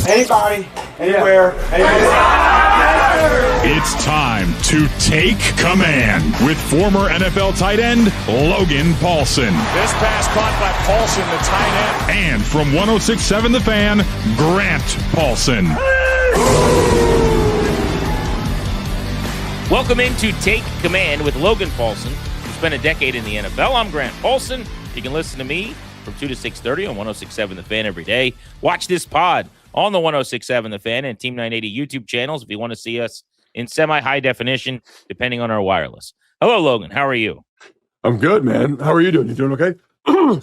Anybody, anywhere, It's time to take command with former NFL tight end Logan Paulsen. This pass caught by Paulsen, the tight end. And from 106.7 The Fan, Grant Paulsen. Welcome into Take Command with Logan Paulsen, who spent a decade in the NFL. I'm Grant Paulsen. You can listen to me from 2 to 6:30 on 106.7 The Fan every day. Watch this pod on the 106.7 The Fan and Team 980 YouTube channels if you want to see us in semi-high definition, depending on our wireless. Hello, Logan. How are you? I'm good, man. How are you doing? You doing okay?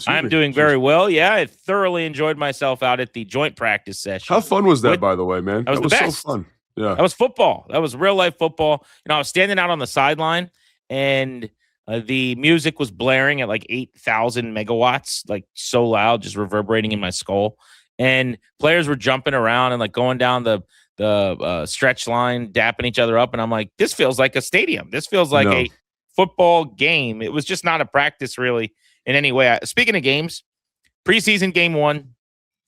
I'm doing very well. Yeah, I thoroughly enjoyed myself out at the joint practice session. How fun was that, by the way, man? That was the best. So fun. Yeah. That was football. That was real-life football. You know, I was standing out on the sideline, and the music was blaring at like 8,000 megawatts, like so loud, just reverberating in my skull. And players were jumping around and like going down the stretch line, dapping each other up. And I'm like, this feels like a stadium. This feels like a football game. It was just not a practice really in any way. Speaking of games, preseason game 1,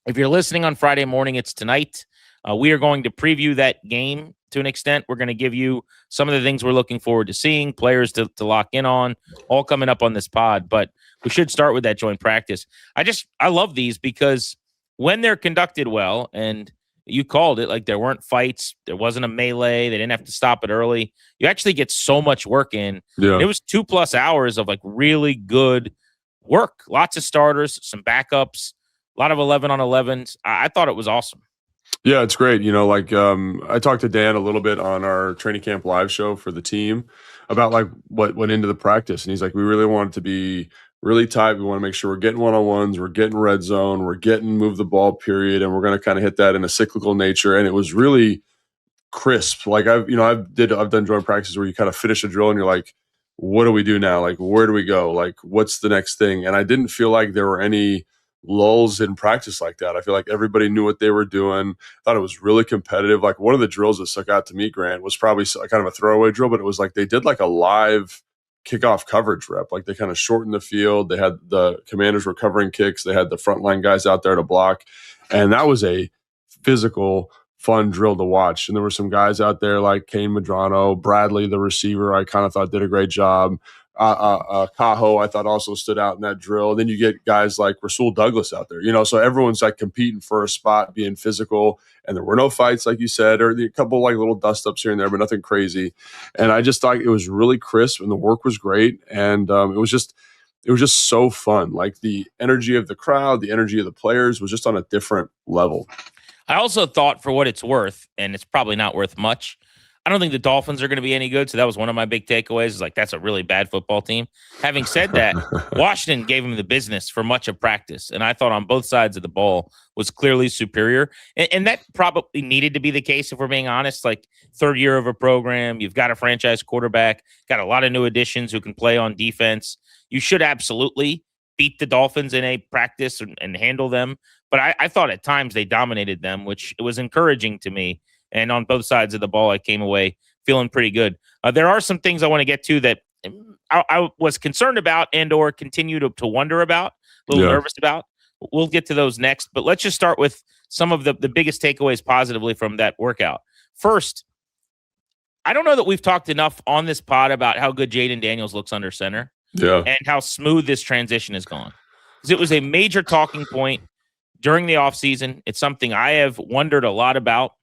if you're listening on Friday morning, it's tonight. We are going to preview that game to an extent. We're going to give you some of the things we're looking forward to seeing, players to lock in on, all coming up on this pod. But we should start with that joint practice. I love these because when they're conducted well, and you called it, like there weren't fights, there wasn't a melee, they didn't have to stop it early. You actually get so much work in. Yeah. It was 2+ hours of like really good work. Lots of starters, some backups, a lot of 11-on-11s. I thought it was awesome. Yeah, it's great. You know, like I talked to Dan a little bit on our training camp live show for the team about like what went into the practice. And he's like, we really want it to be really tight. We want to make sure we're getting one-on-ones, we're getting red zone, we're getting move the ball period, and we're going to kind of hit that in a cyclical nature. And it was really crisp. Like I've done joint practices where you kind of finish a drill and you're like, what do we do now? Like, where do we go? Like, what's the next thing? And I didn't feel like there were any lulls in practice like that. I feel like everybody knew what they were doing. Thought it was really competitive. Like one of the drills that stuck out to me, Grant, was probably kind of a throwaway drill, but it was like they did like a live kickoff coverage rep. Like they kind of shortened the field. They had the commanders were covering kicks. They had the frontline guys out there to block. And that was a physical, fun drill to watch. And there were some guys out there like Kane Medrano, Bradley, the receiver, I kind of thought did a great job. Cajo, I thought also stood out in that drill. Then you get guys like Rasul Douglas out there, you know, so everyone's like competing for a spot, being physical, and there were no fights, like you said, or a couple like little dust ups here and there, but nothing crazy. And I just thought it was really crisp and the work was great. And it was just so fun. Like the energy of the crowd, the energy of the players was just on a different level. I also thought, for what it's worth, and it's probably not worth much, I don't think the Dolphins are going to be any good. So that was one of my big takeaways. Is like, that's a really bad football team. Having said that, Washington gave him the business for much of practice. And I thought on both sides of the ball was clearly superior. And that probably needed to be the case, if we're being honest. Like, third year of a program, you've got a franchise quarterback, got a lot of new additions who can play on defense. You should absolutely beat the Dolphins in a practice and handle them. But I thought at times they dominated them, which was encouraging to me. And on both sides of the ball, I came away feeling pretty good. There are some things I want to get to that I was concerned about and or continue to wonder about, a little nervous about. We'll get to those next. But let's just start with some of the biggest takeaways positively from that workout. First, I don't know that we've talked enough on this pod about how good Jayden Daniels looks under center and how smooth this transition has gone. Because it was a major talking point during the offseason. It's something I have wondered a lot about.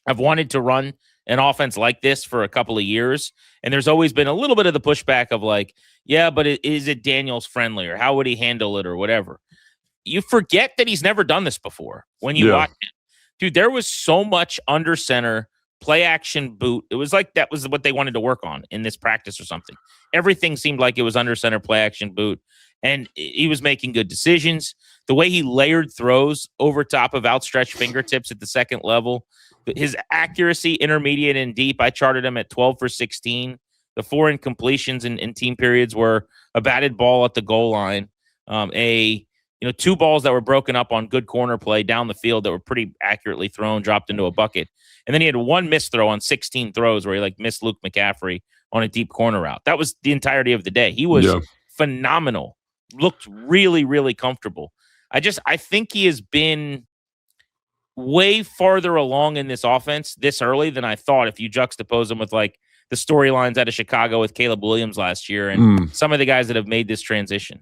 I've wanted to run an offense like this for a couple of years, and there's always been a little bit of the pushback of like, yeah, but is it Daniels friendly, or how would he handle it, or whatever? You forget that he's never done this before when you watch him. Dude, there was so much under center play action boot. It was like that was what they wanted to work on in this practice or something. Everything seemed like it was under center play action boot, and he was making good decisions. The way he layered throws over top of outstretched fingertips at the second level, his accuracy, intermediate and deep, I charted him at 12 for 16. The 4 incompletions in team periods were a batted ball at the goal line, 2 balls that were broken up on good corner play down the field that were pretty accurately thrown, dropped into a bucket. And then he had 1 missed throw on 16 throws where he missed Luke McCaffrey on a deep corner route. That was the entirety of the day. He was phenomenal. Looked really, really comfortable. I think he has been way farther along in this offense this early than I thought if you juxtapose them with like the storylines out of Chicago with Caleb Williams last year and some of the guys that have made this transition.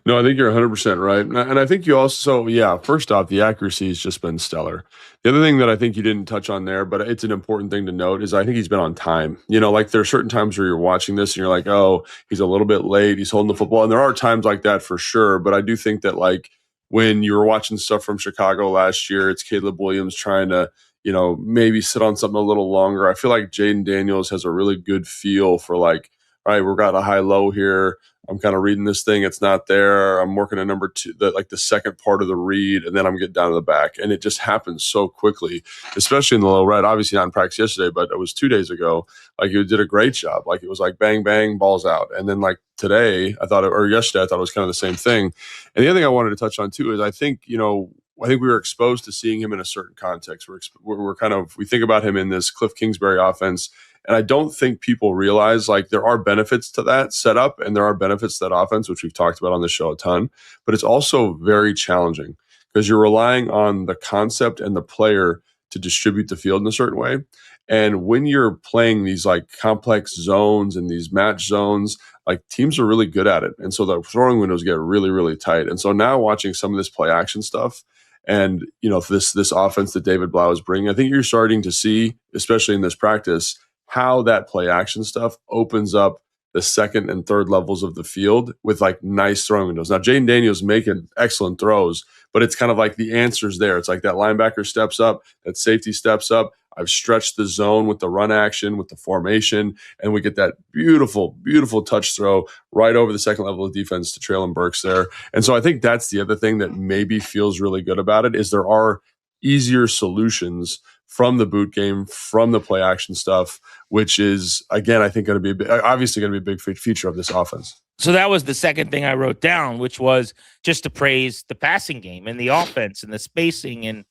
No, I think you're 100% right. And I think you also, first off, the accuracy has just been stellar. The other thing that I think you didn't touch on there, but it's an important thing to note, is I think he's been on time. Like there are certain times where you're watching this and you're like, oh, he's a little bit late, he's holding the football. And there are times like that for sure. But I do think that like when you were watching stuff from Chicago last year, it's Caleb Williams trying to, maybe sit on something a little longer. I feel like Jayden Daniels has a really good feel for like, all right, we've got a high-low here. I'm kind of reading this thing. It's not there. I'm working a number two, the second part of the read, and then I'm getting down to the back. And it just happens so quickly, especially in the low red. Obviously not in practice yesterday, but it was 2 days ago. Like he did a great job. Like it was like bang, bang, balls out. And then like today, yesterday, I thought it was kind of the same thing. And the other thing I wanted to touch on too is I think we were exposed to seeing him in a certain context. We think about him in this Cliff Kingsbury offense. And I don't think people realize like there are benefits to that setup and there are benefits to that offense, which we've talked about on the show a ton, but it's also very challenging because you're relying on the concept and the player to distribute the field in a certain way. And when you're playing these like complex zones and these match zones, like teams are really good at it. And so the throwing windows get really, really tight. And so now watching some of this play action stuff and, this offense that David Blau is bringing, I think you're starting to see, especially in this practice, how that play action stuff opens up the second and third levels of the field with like nice throwing windows. Now, Jayden Daniels making excellent throws, but it's kind of like the answer's there. It's like that linebacker steps up, that safety steps up. I've stretched the zone with the run action, with the formation, and we get that beautiful, beautiful touch throw right over the second level of defense to Traylon Burks there. And so I think that's the other thing that maybe feels really good about it is there are easier solutions from the boot game, from the play action stuff, which is, again, I think obviously going to be a big feature of this offense. So that was the second thing I wrote down, which was just to praise the passing game and the offense and the spacing. And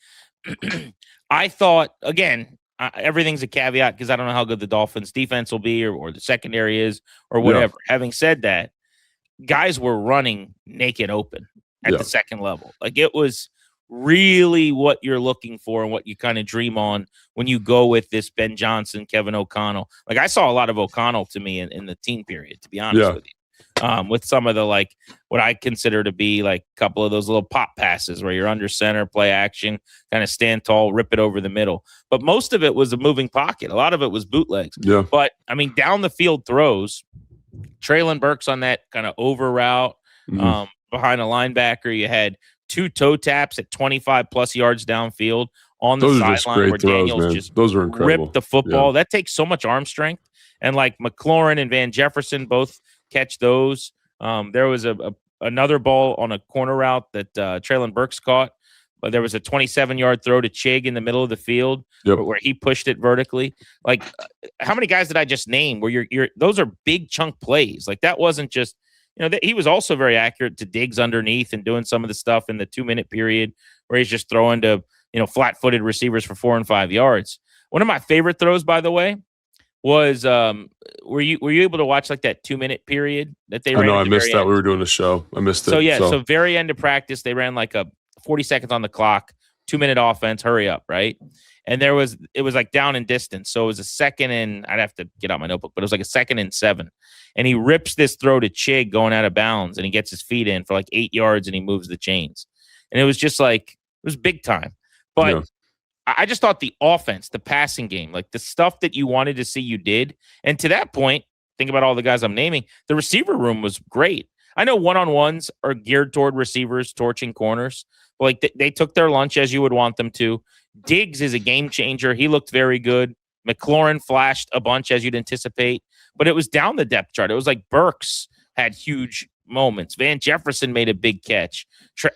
I thought, again, everything's a caveat because I don't know how good the Dolphins defense will be or the secondary is or whatever. Yeah. Having said that, guys were running naked open at the second level. Like it was really what you're looking for and what you kind of dream on when you go with this Ben Johnson, Kevin O'Connell. Like I saw a lot of O'Connell to me in the team period, to be honest with you. With some of the like what I consider to be like a couple of those little pop passes where you're under center, play action, kind of stand tall, rip it over the middle. But most of it was a moving pocket. A lot of it was bootlegs. Yeah. But I mean, down the field throws, Traylon Burks on that kind of over route behind a linebacker. You had 2 toe taps at 25 plus yards downfield on the sideline where Daniels just ripped the football. Yeah. That takes so much arm strength. And like McLaurin and Van Jefferson both catch those. There was another ball on a corner route that Traylon Burks caught, but there was a 27-yard throw to Chig in the middle of the field where he pushed it vertically. Like how many guys did I just name where those are big chunk plays? Like that wasn't just, he was also very accurate to Diggs underneath and doing some of the stuff in the 2-minute period where he's just throwing to, flat-footed receivers for 4 and 5 yards. One of my favorite throws, by the way, was were you able to watch like that 2-minute period that they ran? I know I missed that. We were doing a show. I missed it. So very end of practice, they ran like a 40 seconds on the clock, 2-minute offense, hurry up, right? And it was like down in distance. So it was a second and I'd have to get out my notebook, but it was like a 2nd and 7. And he rips this throw to Chig going out of bounds and he gets his feet in for like 8 yards and he moves the chains. And it was just like, it was big time. But I just thought the offense, the passing game, like the stuff that you wanted to see you did. And to that point, think about all the guys I'm naming, the receiver room was great. I know one-on-ones are geared toward receivers torching corners. But like they took their lunch as you would want them to. Diggs is a game changer. He looked very good. McLaurin flashed a bunch as you'd anticipate. But it was down the depth chart. It was like Burks had huge moments. Van Jefferson made a big catch.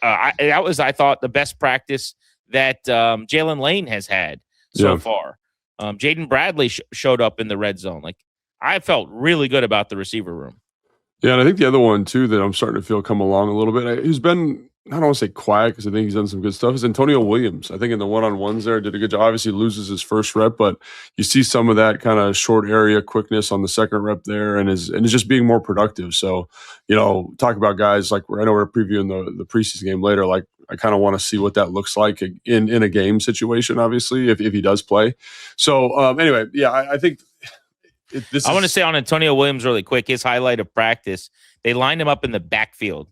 That was, I thought, the best practice that Jalen Lane has had so far. Jaden Bradley showed up in the red zone. Like I felt really good about the receiver room. Yeah, and I think the other one too that I'm starting to feel come along a little bit. He's been, I don't want to say quiet because I think he's done some good stuff, is Antonio Williams. I think in the one-on-ones there did a good job. Obviously loses his first rep, but you see some of that kind of short area quickness on the second rep there and is just being more productive. So, talk about guys like, I know we're previewing the preseason game later, like I kind of want to see what that looks like in a game situation, obviously, if he does play. So anyway, yeah, I think I want to say on Antonio Williams really quick, his highlight of practice, they lined him up in the backfield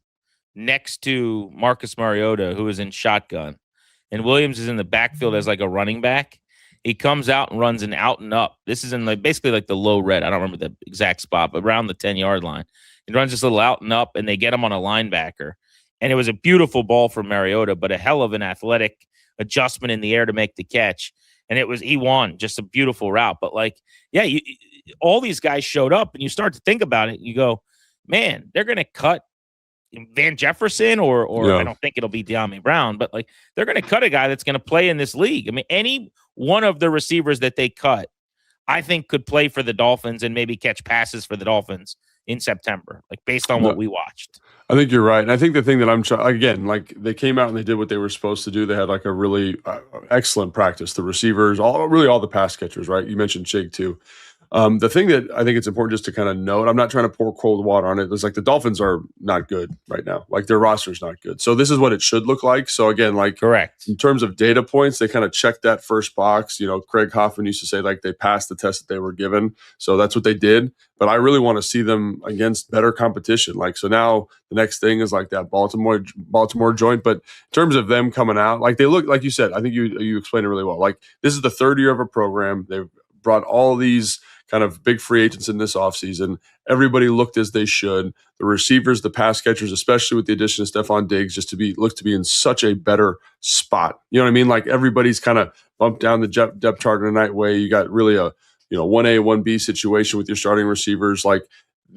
next to Marcus Mariota, who is in shotgun. And Williams is in the backfield as like a running back. He comes out and runs an out and up. This is in basically like the low red. I don't remember the exact spot, but around the 10-yard line. He runs this little out and up, and they get him on a linebacker. And it was a beautiful ball for Mariota, but a hell of an athletic adjustment in the air to make the catch. And he won, just a beautiful route. But all these guys showed up, and you start to think about it. You go, man, they're going to cut Van Jefferson or I don't think it'll be De'Ami Brown, but they're going to cut a guy that's going to play in this league. I mean, any one of the receivers that they cut, I think could play for the Dolphins and maybe catch passes for the Dolphins in September, based on what we watched. I think you're right. And I think the thing that I'm trying, again, they came out and they did what they were supposed to do. They had a really excellent practice. The receivers, all the pass catchers, right? You mentioned Chig too. The thing that I think it's important just to kind of note, I'm not trying to pour cold water on it. It's the Dolphins are not good right now. Their roster is not good. So this is what it should look like. So again, correct. In terms of data points, they kind of checked that first box. Craig Hoffman used to say they passed the test that they were given. So that's what they did. But I really want to see them against better competition. So now the next thing is that Baltimore joint. But in terms of them coming out, they look, like you said, I think you explained it really well. This is the third year of a program. They've brought all these kind of big free agents in this offseason. Everybody looked as they should. The receivers, the pass catchers, especially with the addition of Stephon Diggs, look to be in such a better spot. You know what I mean? Everybody's kind of bumped down the depth chart in a nice way. You got really a 1A, 1B situation with your starting receivers.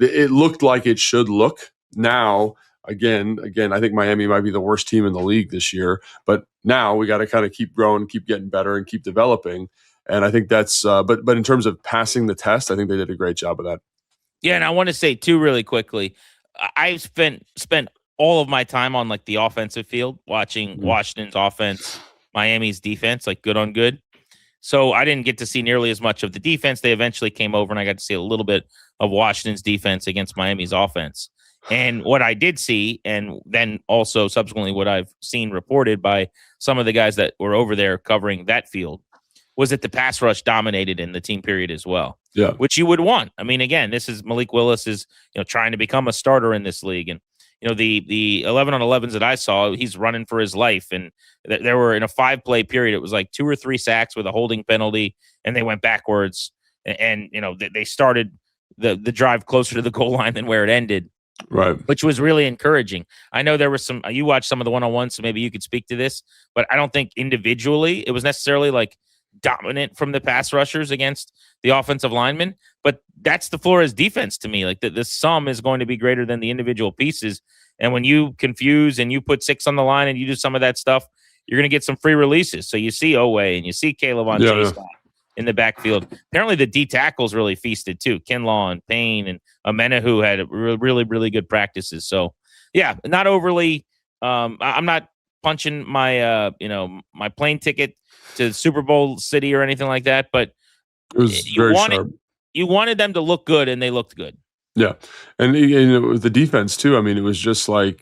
It looked like it should look. Now, again, I think Miami might be the worst team in the league this year. But now we got to kind of keep growing, keep getting better, and keep developing. And I think that's, but in terms of passing the test, I think they did a great job of that. Yeah, and I want to say too, really quickly, I spent all of my time on the offensive field watching Washington's offense, Miami's defense, good on good. So I didn't get to see nearly as much of the defense. They eventually came over, and I got to see a little bit of Washington's defense against Miami's offense. And what I did see, and then also subsequently what I've seen reported by some of the guys that were over there covering that field, was that the pass rush dominated in the team period as well. Yeah, which you would want. I mean, again, this is Malik Willis is trying to become a starter in this league, and the 11 on 11s that I saw, he's running for his life, and there were in a 5-play period, it was 2 or 3 sacks with a holding penalty, and they went backwards, and they started the drive closer to the goal line than where it ended. Right, which was really encouraging. I know there was some. You watched some of the one-on-ones, so maybe you could speak to this, but I don't think individually it was necessarily dominant from the pass rushers against the offensive linemen, but that's the Flores defense to me. The sum is going to be greater than the individual pieces. And when you confuse and you put 6 on the line and you do some of that stuff, you're going to get some free releases. So you see Owe and you see Caleb on Chase in the backfield. Apparently the D tackles really feasted too. Kinlaw and Payne and Amenahu had really, really good practices. So yeah, not overly, I'm not punching my, my plane ticket to Super Bowl City or anything like that, but it was very sharp. You wanted them to look good, and they looked good. Yeah, and with the defense too. I mean, it was just I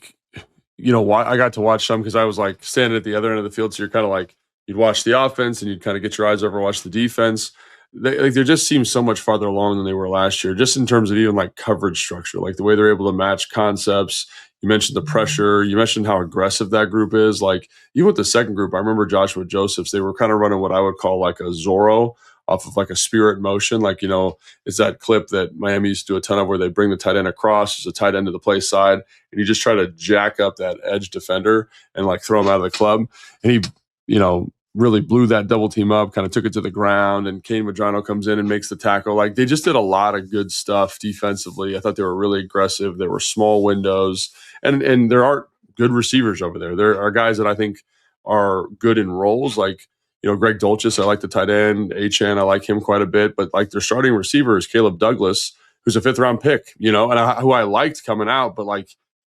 got to watch some because I was standing at the other end of the field, so you're kind of you'd watch the offense and you'd kind of get your eyes over, watch the defense. They just seem so much farther along than they were last year, just in terms of even coverage structure, the way they're able to match concepts. You mentioned the pressure. You mentioned how aggressive that group is. Even with the second group, I remember Joshua Josephs, they were kind of running what I would call a Zorro off of a spirit motion. It's that clip that Miami used to do a ton of where they bring the tight end across, there's a tight end to the play side, and you just try to jack up that edge defender and throw him out of the club. And he, really blew that double team up, kind of took it to the ground, and Kane Madrano comes in and makes the tackle. They just did a lot of good stuff defensively. I thought they were really aggressive. There were small windows, and there are good receivers over there. There are guys that I think are good in roles, Greg Dulcich. I like the tight end. Achane, I like him quite a bit. But their starting receiver is Caleb Douglas, who's a 5th-round pick, and who I liked coming out. But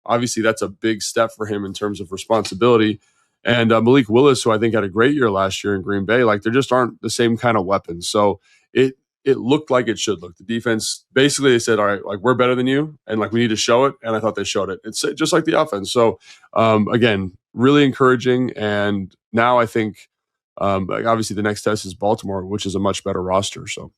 obviously that's a big step for him in terms of responsibility. And Malik Willis, who I think had a great year last year in Green Bay, there just aren't the same kind of weapons. So it it looked like it should look. The defense, basically they said, all right, like we're better than you and like we need to show it. And I thought they showed it. It's just like the offense. So again, really encouraging. And now I think obviously the next test is Baltimore, which is a much better roster. So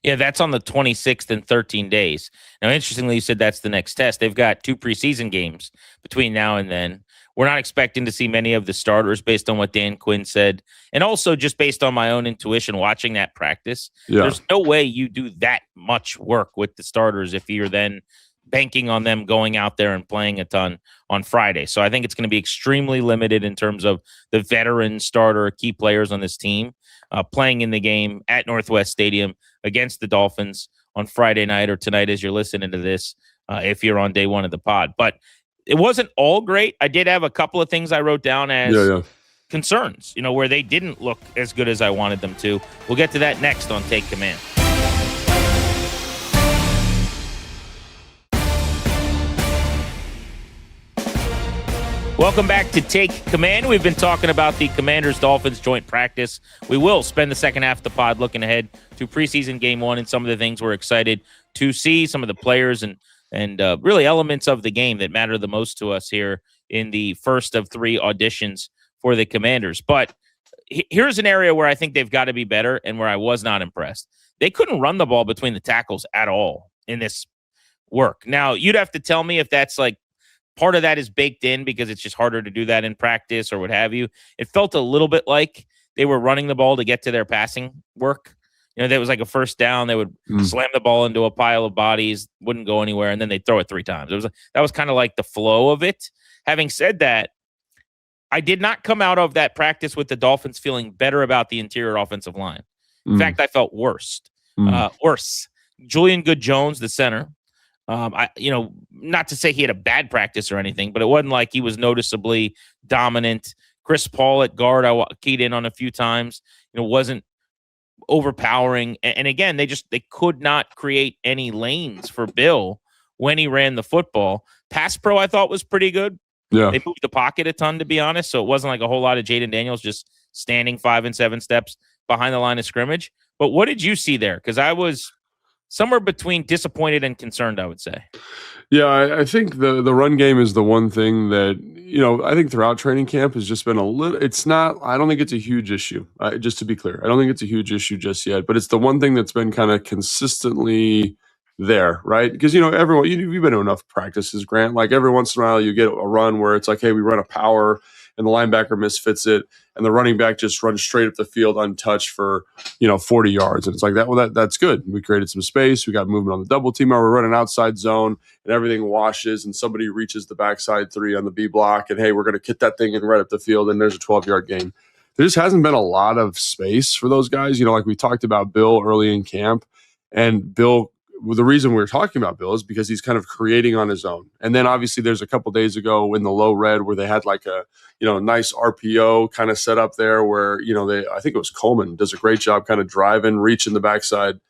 yeah, that's on the 26th in 13 days. Now, interestingly, you said that's the next test. They've got 2 preseason games between now and then. We're not expecting to see many of the starters based on what Dan Quinn said. And also just based on my own intuition watching that practice, there's no way you do that much work with the starters if you're then banking on them going out there and playing a ton on Friday. So I think it's going to be extremely limited in terms of the veteran starter key players on this team playing in the game at Northwest Stadium against the Dolphins on Friday night or tonight as you're listening to this if you're on day one of the pod. But it wasn't all great. I did have a couple of things I wrote down as concerns, where they didn't look as good as I wanted them to. We'll get to that next on Take Command. Welcome back to Take Command. We've been talking about the Commanders-Dolphins joint practice. We will spend the second half of the pod looking ahead to preseason game 1 and some of the things we're excited to see, some of the players and really elements of the game that matter the most to us here in the first of 3 auditions for the Commanders. But here's an area where I think they've got to be better and where I was not impressed. They couldn't run the ball between the tackles at all in this work. Now, you'd have to tell me if that's like part of that is baked in because it's just harder to do that in practice or what have you. It felt a little bit like they were running the ball to get to their passing work. That was like a first down. They would slam the ball into a pile of bodies, wouldn't go anywhere, and then they'd throw it 3 times. That was kind of like the flow of it. Having said that, I did not come out of that practice with the Dolphins feeling better about the interior offensive line. In fact, I felt worse. Julian Good-Jones, the center, not to say he had a bad practice or anything, but it wasn't like he was noticeably dominant. Chris Paul at guard, I keyed in on a few times, wasn't overpowering. And again, they could not create any lanes for Bill when he ran the football. Pass pro, I thought, was pretty good. Yeah. They moved the pocket a ton, to be honest. So it wasn't like a whole lot of Jayden Daniels just standing 5 and 7 steps behind the line of scrimmage. But what did you see there? Because I was somewhere between disappointed and concerned, I would say. Yeah, I think the run game is the one thing that, I think throughout training camp has just been I don't think it's a huge issue, just to be clear. I don't think it's a huge issue just yet, but it's the one thing that's been kind of consistently there, right? Because, everyone, you've been to enough practices, Grant. Like every once in a while you get a run where it's like, hey, we run a power and the linebacker misfits it and the running back just runs straight up the field untouched for, 40 yards. And it's like that. Well, that's good. We created some space. We got movement on the double team. We're running outside zone and everything washes and somebody reaches the backside 3 on the B block. And hey, we're going to kick that thing in right up the field. And there's a 12-yard gain. There just hasn't been a lot of space for those guys. Like we talked about Bill early in camp, and Bill, the reason we're talking about Bill is because he's kind of creating on his own. And then obviously there's a couple days ago in the low red where they had like a, nice RPO kind of set up there where, I think it was Coleman does a great job kind of driving, reaching the backside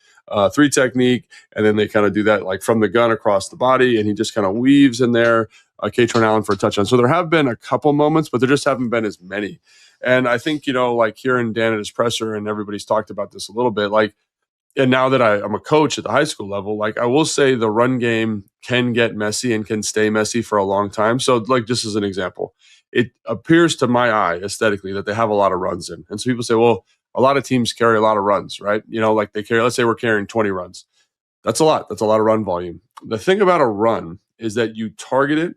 3 technique. And then they kind of do that like from the gun across the body. And he just kind of weaves in there, Katron Allen for a touchdown. So there have been a couple moments, but there just haven't been as many. And I think, like hearing Dan at his presser and everybody's talked about this a little bit, like, and now that I'm a coach at the high school level, like I will say the run game can get messy and can stay messy for a long time. So like just as an example, it appears to my eye aesthetically that they have a lot of runs in. And so people say, well, a lot of teams carry a lot of runs, right? Like they carry, let's say we're carrying 20 runs. That's a lot. That's a lot of run volume. The thing about a run is that you target it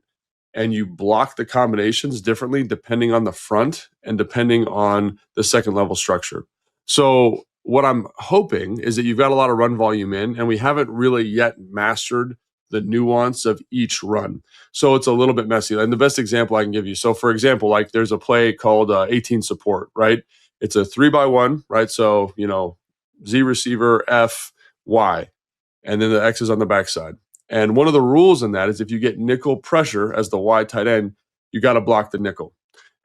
and you block the combinations differently depending on the front and depending on the second level structure. So what I'm hoping is that you've got a lot of run volume in, and we haven't really yet mastered the nuance of each run. So it's a little bit messy. And the best example I can give you. So for example, like there's a play called 18 support, right? It's a 3x1, right? So, Z receiver, F, Y, and then the X is on the backside. And one of the rules in that is if you get nickel pressure as the Y tight end, you got to block the nickel.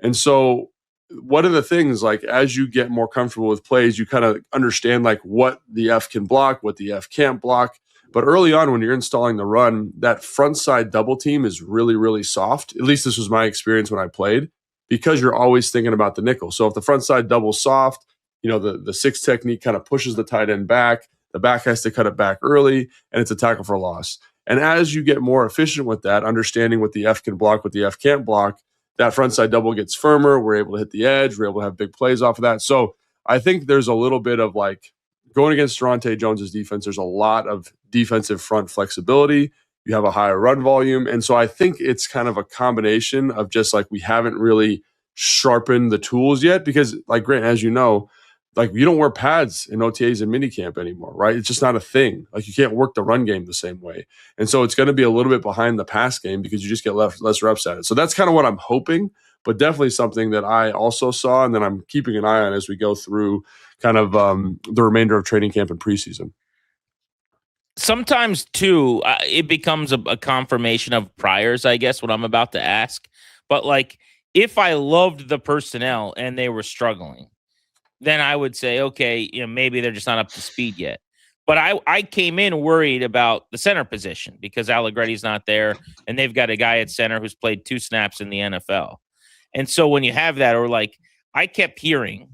And so one of the things, like as you get more comfortable with plays, you kind of understand like what the F can block, what the F can't block. But early on when you're installing the run, that front side double team is really, really soft. At least this was my experience when I played, because you're always thinking about the nickel. So if the front side double's soft, the 6 technique kind of pushes the tight end back. The back has to cut it back early, and it's a tackle for loss. And as you get more efficient with that, understanding what the F can block, what the F can't block, that front side double gets firmer. We're able to hit the edge. We're able to have big plays off of that. So I think there's a little bit of like going against Daronte Jones's defense. There's a lot of defensive front flexibility. You have a higher run volume. And so I think it's kind of a combination of just like we haven't really sharpened the tools yet because, like, Grant, as you know, like you don't wear pads in OTAs and minicamp anymore, right? It's just not a thing. Like you can't work the run game the same way. And so it's going to be a little bit behind the pass game because you just get less reps at it. So that's kind of what I'm hoping, but definitely something that I also saw and that I'm keeping an eye on as we go through kind of the remainder of training camp and preseason. Sometimes, too, it becomes a confirmation of priors, I guess, what I'm about to ask. But, like, if I loved the personnel and they were struggling, then I would say, okay, maybe they're just not up to speed yet. But I came in worried about the center position because Allegretti's not there, and they've got a guy at center who's played 2 snaps in the NFL. And so when you have that, or like I kept hearing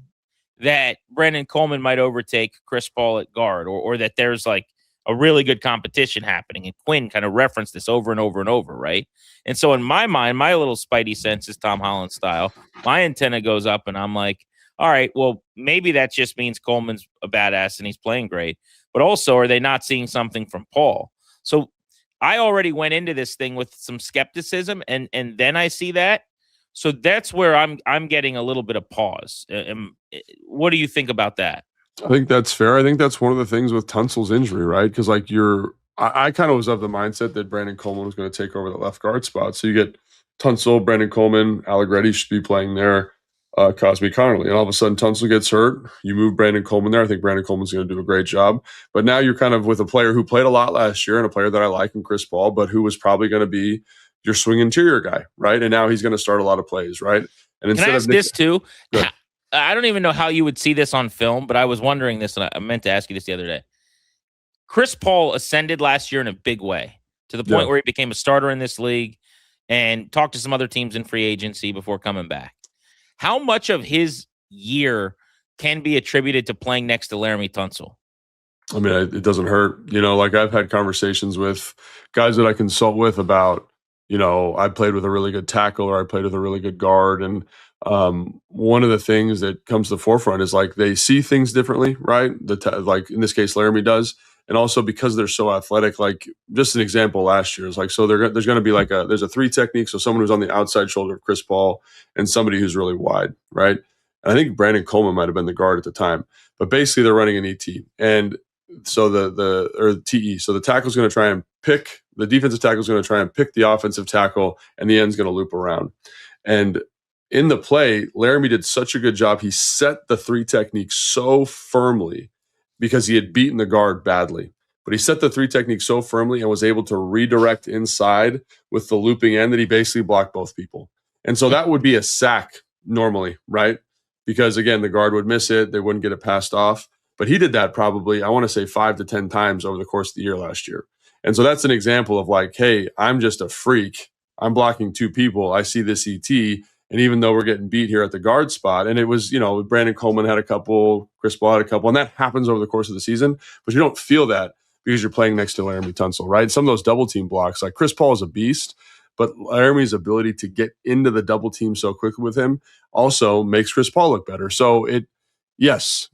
that Brandon Coleman might overtake Chris Paul at guard, or that there's like a really good competition happening. And Quinn kind of referenced this over and over and over, right? And so in my mind, my little spidey sense is Tom Holland style. My antenna goes up, and I'm like, all right, well, maybe that just means Coleman's a badass and he's playing great. But also, are they not seeing something from Paul? So I already went into this thing with some skepticism, and then I see that. So that's where I'm getting a little bit of pause. What do you think about that? I think that's fair. I think that's one of the things with Tunsil's injury, right? Because like I kind of was of the mindset that Brandon Coleman was going to take over the left guard spot. So you get Tunsil, Brandon Coleman, Allegretti should be playing there. Cosby Connerly. And all of a sudden, Tunsil gets hurt. You move Brandon Coleman there. I think Brandon Coleman's going to do a great job. But now you're kind of with a player who played a lot last year and a player that I like in Chris Paul, but who was probably going to be your swing interior guy, right? And now he's going to start a lot of plays, right? And instead Can I ask this too? I don't even know how you would see this on film, but I was wondering this, and I meant to ask you this the other day. Chris Paul ascended last year in a big way to the point where he became a starter in this league and talked to some other teams in free agency before coming back. How much of his year can be attributed to playing next to Laramie Tunsil? I mean, it doesn't hurt. Like I've had conversations with guys that I consult with about, I played with a really good tackle or I played with a really good guard. And one of the things that comes to the forefront is like they see things differently, right? Like in this case, Laramie does. And also because they're so athletic, like just an example last year is like, so there's going to be like there's a 3 technique. So someone who's on the outside shoulder of Chris Paul and somebody who's really wide, right? And I think Brandon Coleman might've been the guard at the time, but basically they're running an ET. And so the TE. So the tackle's going to try and pick, the defensive tackle's going to try and pick the offensive tackle and the end's going to loop around. And in the play, Laramie did such a good job. He set the 3 technique so firmly because he had beaten the guard badly. But he set the 3 technique so firmly and was able to redirect inside with the looping end that he basically blocked both people. And so that would be a sack normally, right? Because again, the guard would miss it. They wouldn't get it passed off. But he did that probably, I want to say 5 to 10 times over the course of the year last year. And so that's an example of like, hey, I'm just a freak. I'm blocking 2 people. I see this ET. And even though we're getting beat here at the guard spot, and it was, Brandon Coleman had a couple, Chris Paul had a couple, and that happens over the course of the season, but you don't feel that because you're playing next to Laramie Tunsil, right? Some of those double team blocks, like Chris Paul is a beast, but Laramie's ability to get into the double team so quickly with him also makes Chris Paul look better. So yes,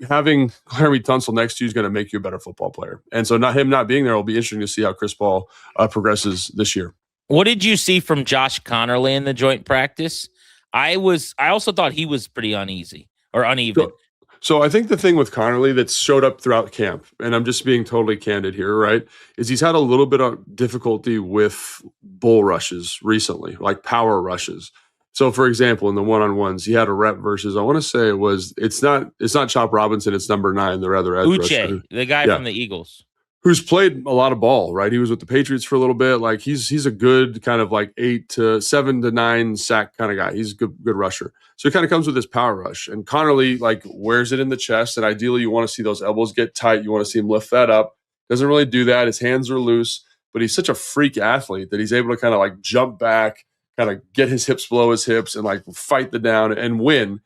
having Laramie Tunsil next to you is going to make you a better football player. And so him not being there will be interesting to see how Chris Paul progresses this year. What did you see from Josh Connerly in the joint practice? I also thought he was pretty uneasy or uneven. So I think the thing with Connerly that's showed up throughout camp, and I'm just being totally candid here, right, is he's had a little bit of difficulty with bull rushes recently, like power rushes. So for example, in the one-on-ones, he had a rep versus, I want to say it's not Chop Robinson, it's number 9, the other edge rusher. The guy from the Eagles. Who's played a lot of ball, right? He was with the Patriots for a little bit. Like he's a good kind of like 7 to 9 sack kind of guy. He's a good rusher. So he kind of comes with this power rush. And Connerly like wears it in the chest. And ideally you want to see those elbows get tight. You want to see him lift that up. Doesn't really do that. His hands are loose, but he's such a freak athlete that he's able to kind of like jump back, kind of get his hips below his hips and like fight the down and win.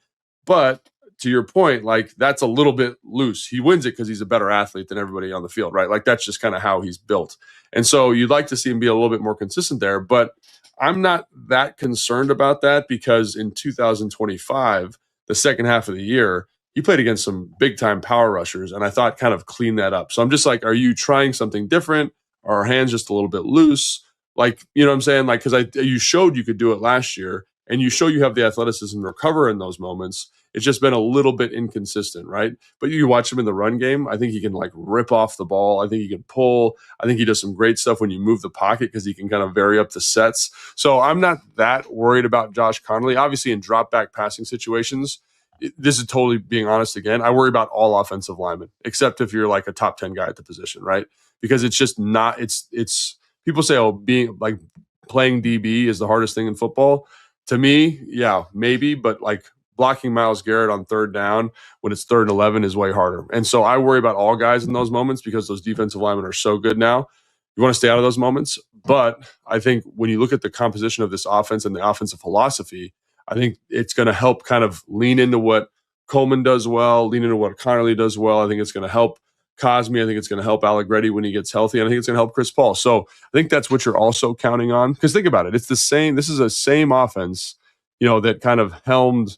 But to your point, like that's a little bit loose. He wins it because he's a better athlete than everybody on the field, right? Like that's just kind of how he's built. And so you'd like to see him be a little bit more consistent there. But I'm not that concerned about that because in 2025, the second half of the year, he played against some big time power rushers. And I thought kind of clean that up. So I'm just like, are you trying something different? Are our hands just a little bit loose? Like, you know what I'm saying? Like, because you showed you could do it last year and you show you have the athleticism to recover in those moments. It's just been a little bit inconsistent, right? But you watch him in the run game. I think he can like rip off the ball. I think he can pull. I think he does some great stuff when you move the pocket because he can kind of vary up the sets. So I'm not that worried about Josh Connolly. Obviously, in drop back passing situations, this is totally being honest again. I worry about all offensive linemen, except if you're like a top 10 guy at the position, right? Because it's just not, it's people say, oh, being like playing DB is the hardest thing in football. To me, yeah, maybe, but like blocking Myles Garrett on third down when it's 3rd and 11 is way harder. And so I worry about all guys in those moments because those defensive linemen are so good now. You want to stay out of those moments. But I think when you look at the composition of this offense and the offensive philosophy, I think it's going to help kind of lean into what Coleman does well, lean into what Connerly does well. I think it's going to help Cosme. I think it's going to help Allegretti when he gets healthy. And I think it's going to help Chris Paul. So I think that's what you're also counting on. Because think about it. It's the same. This is a same offense, that kind of helmed,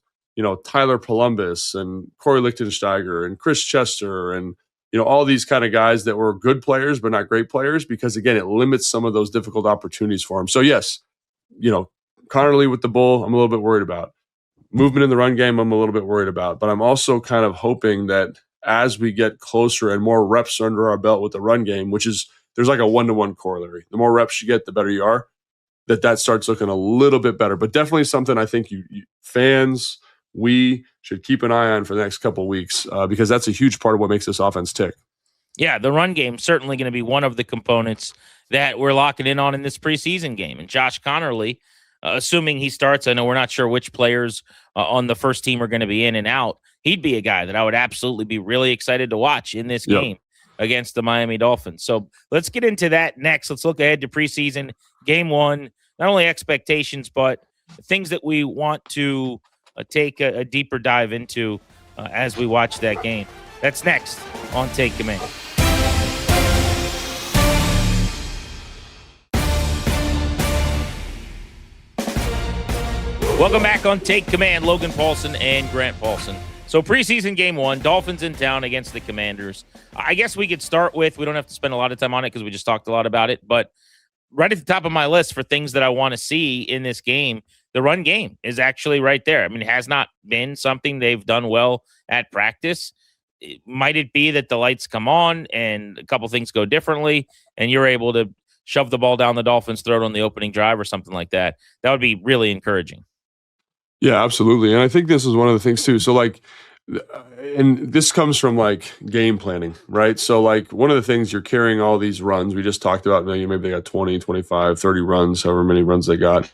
Tyler Columbus and Corey Lichtensteiger and Chris Chester and, all these kind of guys that were good players, but not great players, because again, it limits some of those difficult opportunities for him. So yes, Connerly with the bull, I'm a little bit worried about. Movement in the run game, I'm a little bit worried about. But I'm also kind of hoping that as we get closer and more reps under our belt with the run game, which is there's like a 1-to-1 corollary. The more reps you get, the better you are. That starts looking a little bit better. But definitely something I think you fans, we should keep an eye on for the next couple of weeks because that's a huge part of what makes this offense tick. Yeah, the run game certainly going to be one of the components that we're locking in on in this preseason game. And Josh Connerly, assuming he starts, I know we're not sure which players on the first team are going to be in and out. He'd be a guy that I would absolutely be really excited to watch in this game against the Miami Dolphins. So let's get into that next. Let's look ahead to preseason game 1, not only expectations, but things that we want to take a deeper dive into as we watch that game. That's next on Take Command. Welcome back on Take Command. Logan Paulsen and Grant Paulsen. So preseason game 1, Dolphins in town against the Commanders. I guess we could start with, we don't have to spend a lot of time on it because we just talked a lot about it, but right at the top of my list for things that I want to see in this game, the run game is actually right there. I mean, it has not been something they've done well at practice. Might it be that the lights come on and a couple things go differently and you're able to shove the ball down the Dolphins' throat on the opening drive or something like that? That would be really encouraging. Yeah, absolutely. And I think this is one of the things too. So like, and this comes from like game planning, right? So like one of the things you're carrying all these runs, we just talked about, maybe they got 20, 25, 30 runs, however many runs they got.